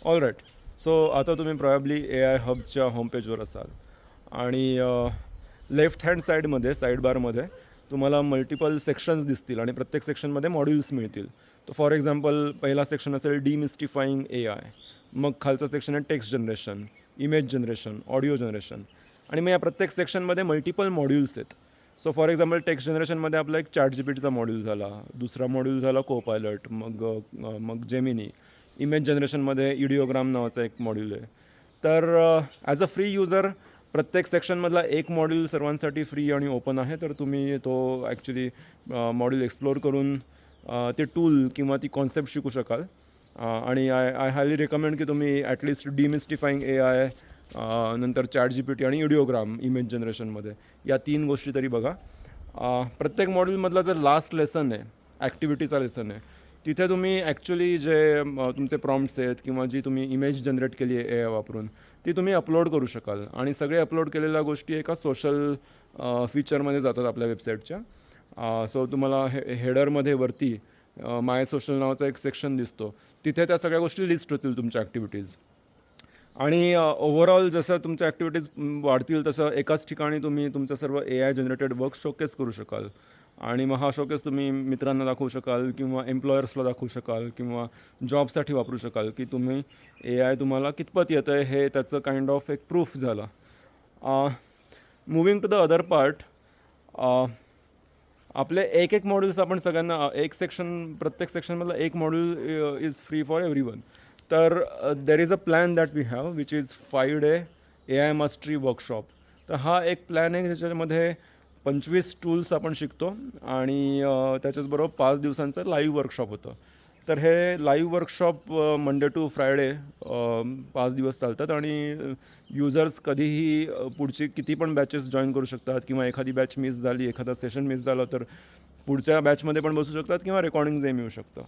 All right. So आता तुम्ही प्रॉबॅबली ए I हबच्या होमपेजवर असाल आणि लेफ्ट हँड साईडमध्ये साईड बारमध्ये तुम्हाला मल्टिपल सेक्शन्स दिसतील आणि प्रत्येक सेक्शनमध्ये मॉड्यूल्स मिळतील. तर फॉर एक्झाम्पल पहिला सेक्शन असेल डिमिस्टिफाईंग ए आय, मग खालचा सेक्शन आहे text generation, image generation, audio generation आणि मग या प्रत्येक सेक्शनमध्ये मल्टिपल मॉड्यूल्स आहेत. सो फॉर एक्झाम्पल टेक्स्ट जनरेशनमध्ये आपला एक ChatGPTचा मॉड्यूल झाला, दुसरा मॉड्यूल झाला कोपायलट, मग जेमिनी. इमेज जनरेशनमध्ये इडिओग्राम नावाचा एक मॉड्यूल आहे. तर ॲज अ फ्री युजर प्रत्येक सेक्शनमधला एक मॉड्यूल सर्वांसाठी फ्री आणि ओपन आहे. तर तुम्ही तो ॲक्च्युली मॉड्यूल एक्सप्लोअर करून ते टूल किंवा ती कॉन्सेप्ट शिकू शकाल. आणि आय हायली रिकमेंड की तुम्ही ॲटलिस्ट डिमिस्टिफाईंग ए आय, नंतर ChatGPT आणि इडिओग्राम इमेज जनरेशनमध्ये या 3 गोष्टी तरी बघा. प्रत्येक मॉड्यूलमधला जो लास्ट लेसन आहे, ॲक्टिव्हिटीचा लेसन आहे, तिथे तुम्ही ॲक्च्युली जे तुमचे प्रॉम्प्ट्स आहेत किंवा जी तुम्ही इमेज जनरेट केली आहे ए आय वापरून, ती तुम्ही अपलोड करू शकाल. आणि सगळे अपलोड केलेल्या गोष्टी एका सोशल फीचरमध्ये जातात आपल्या वेबसाईटच्या. सो तुम्हाला हेडरमध्ये वरती माय सोशल नावाचा एक सेक्शन दिसतो. तिथे त्या सगळ्या गोष्टी लिस्ट होतील तुमच्या ॲक्टिव्हिटीज. आणि ओव्हरऑल जसं तुमच्या ॲक्टिव्हिटीज वाढतील तसं एकाच ठिकाणी तुम्ही तुमचं सर्व ए आय जनरेटेड वर्क शोकेस करू शकाल. आणि मग हा शोकेस तुम्ही मित्रांना दाखवू शकाल किंवा एम्प्लॉयर्सला दाखवू शकाल किंवा जॉबसाठी वापरू शकाल की तुम्ही ए आय तुम्हाला कितपत येतं आहे हे त्याचं काइंड ऑफ एक प्रूफ झालं. Moving to the other part, आपले एक मॉड्यूल्स आपण सगळ्यांना एक सेक्शन, प्रत्येक सेक्शनमधलं एक module is free for everyone. तर there is a plan that we have which is 5 day A I mastery workshop. तर हा एक प्लॅन आहे ज्याच्यामध्ये 25 टूल्स आपण शिकतो आणि त्याच्याचबरोबर 5 दिवसांचं लाईव्ह वर्कशॉप होतं. तर हे live workshop Monday to Friday 5 दिवस चालतात आणि युजर्स कधीही पुढची किती पण बॅचेस जॉईन करू शकतात किंवा एखादी बॅच मिस झाली, एखादा सेशन मिस झालं तर पुढच्या बॅचमध्ये पण बसू शकतात किंवा रेकॉर्डिंगही मिळू शकतं.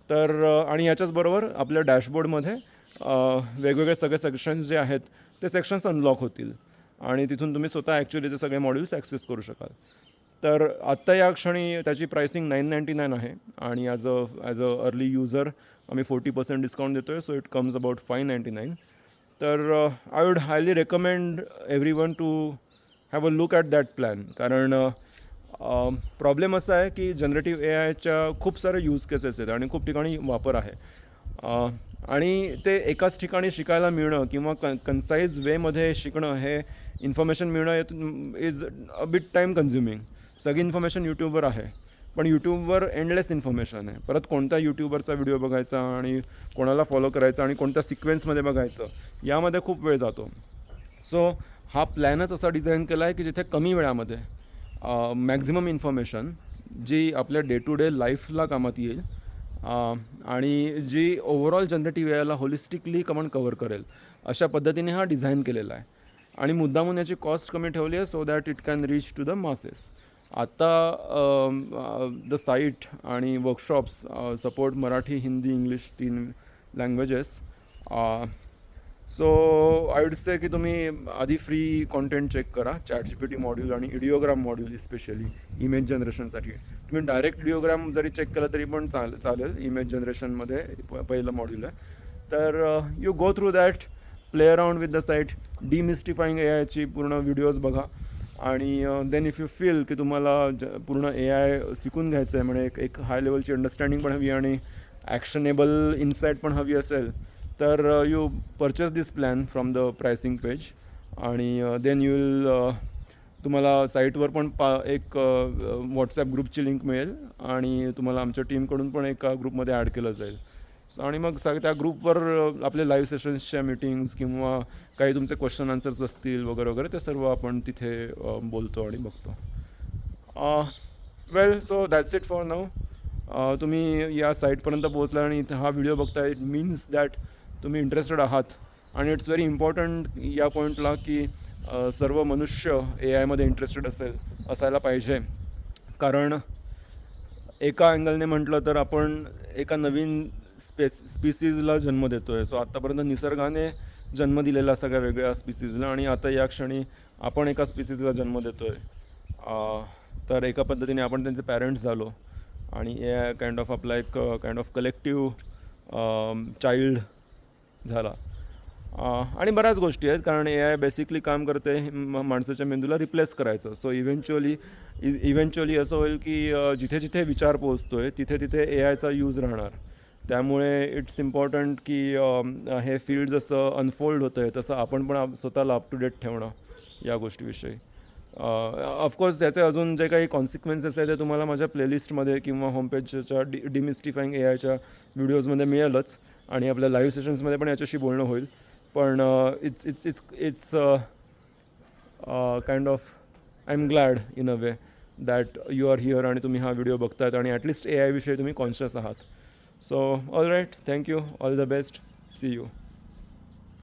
तर आणि याच्याचबरोबर आपल्या डॅशबोर्डमध्ये वेगवेगळे सगळे सेक्शन्स जे आहेत ते सेक्शन्स अनलॉक होतील आणि तिथून तुम्ही स्वतः ॲक्च्युली ते सगळे मॉड्यूल्स ॲक्सेस करू शकाल. तर आत्ता या क्षणी त्याची प्राइसिंग $999 आहे आणि ॲज अ अर्ली युजर आम्ही 40% डिस्काउंट देतो आहे. So it comes about $599. तर I would highly recommend everyone to have a look at that plan. कारण प्रॉब्लेम असा आहे की जनरेटिव्ह ए आयच्या खूप सारे यूज केसेस आहेत आणि खूप ठिकाणी वापर आहे. आणि ते एकाच ठिकाणी शिकायला मिळणं किंवा कन्साईज वेमध्ये शिकणं, हे इन्फॉर्मेशन मिळणं is a bit time consuming. सगळी इन्फॉर्मेशन यूट्यूबवर आहे, पण यूट्यूबवर एंडलेस इन्फॉर्मेशन आहे. परत कोणत्या यूट्यूबरचा व्हिडिओ बघायचा आणि कोणाला फॉलो करायचा आणि कोणत्या सिक्वेन्समध्ये बघायचं, यामध्ये खूप वेळ जातो. सो हा प्लॅनच असा डिझाईन केला आहे की जिथे कमी वेळामध्ये मॅक्झिमम इन्फॉर्मेशन जी आपल्या डे टू डे लाईफला कामात येईल आणि जी ओव्हरऑल जनरेटिव्ह ए आयला होलिस्टिकली कव्हर करेल, अशा पद्धतीने हा डिझाईन केलेला आहे. आणि मुद्दामून याची कॉस्ट कमी ठेवली आहे so that it can reach to the masses. आता द साईट आणि workshops support Marathi, Hindi, English 3 languages. So I would say की तुम्ही आधी फ्री कॉन्टेंट चेक करा, ChatGPT मॉड्यूल आणि इडिओग्राम मॉड्यूल स्पेशली इमेज जनरेशनसाठी. तुम्ही डायरेक्ट इडिओग्राम जरी चेक केलं तरी पण चालेल. इमेज जनरेशनमध्ये पहिलं मॉड्यूल आहे. तर you go through that, play around with the site, demystifying A आयची पूर्ण व्हिडिओज बघा आणि देन इफ यू फील की तुम्हाला पूर्ण ए आय शिकून घ्यायचं आहे, म्हणजे एक हाय लेवलची अंडरस्टँडिंग पण हवी आणि ॲक्शनेबल इन्साईट पण हवी असेल, तर you purchase this plan from the pricing page आणि देन यू विल तुम्हाला साईटवर पण एक व्हॉट्सॲप ग्रुपची लिंक मिळेल आणि तुम्हाला आमच्या टीमकडून पण एका ग्रुपमध्ये ॲड केलं जाईल. आणि मग त्या ग्रुपवर आपले लाईव्ह सेशन्सच्या मीटिंग्स किंवा काही तुमचे क्वेश्चन आन्सर्स असतील वगैरे वगैरे, ते सर्व आपण तिथे बोलतो आणि बघतो. Well, so that's it for now. तुम्ही या साईटपर्यंत पोहोचला आणि इथं हा व्हिडिओ बघताय, इट मीन्स दॅट तुम्ही इंटरेस्टेड आहात. आणि इट्स व्हेरी इम्पॉर्टंट या पॉईंटला की सर्व मनुष्य ए आयमध्ये इंटरेस्टेड असायला पाहिजे. कारण एका अँगलने म्हटलं तर आपण एका नवीन स्पीसीजला जन्म देतो आहे. सो आत्तापर्यंत निसर्गाने जन्म दिलेला सगळ्या वेगळ्या स्पीसीजला आणि आता या क्षणी आपण एका स्पीसीजला जन्म देतो आहे. तर एका पद्धतीने आपण त्यांचे पॅरेंट्स झालो आणि काइंड ऑफ आपला एक काइंड ऑफ कलेक्टिव्ह चाइल्ड झाला. आणि बऱ्याच गोष्टी आहेत, कारण ए आय बेसिकली काम करते माणसाच्या मेंदूला रिप्लेस करायचं. सो इव्हेंच्युअली असं होईल की जिथे जिथे विचार पोहोचतो आहे तिथे तिथे ए आयचा यूज राहणार. त्यामुळे इट्स इम्पॉर्टंट की हे फील्ड जसं अनफोल्ड होतं आहे तसं आपण पण स्वतःला अप टू डेट ठेवणं या गोष्टीविषयी. ऑफकोर्स त्याचे अजून जे काही कॉन्सिक्वेन्सेस आहे ते तुम्हाला माझ्या प्लेलिस्टमध्ये किंवा होमपेजच्या डिमिस्टिफाईंग ए आयच्या व्हिडिओजमध्ये मिळेलच, आणि आपल्या लाईव्ह सेशन्समध्ये पण याच्याशी बोलणं होईल. पण it's kind of I am glad in a way that you are here आणि तुम्ही हा व्हिडिओ बघतायत आणि ॲटलिस्ट ए आयविषयी तुम्ही कॉन्शियस आहात. So all right, thank you, all the best, see you.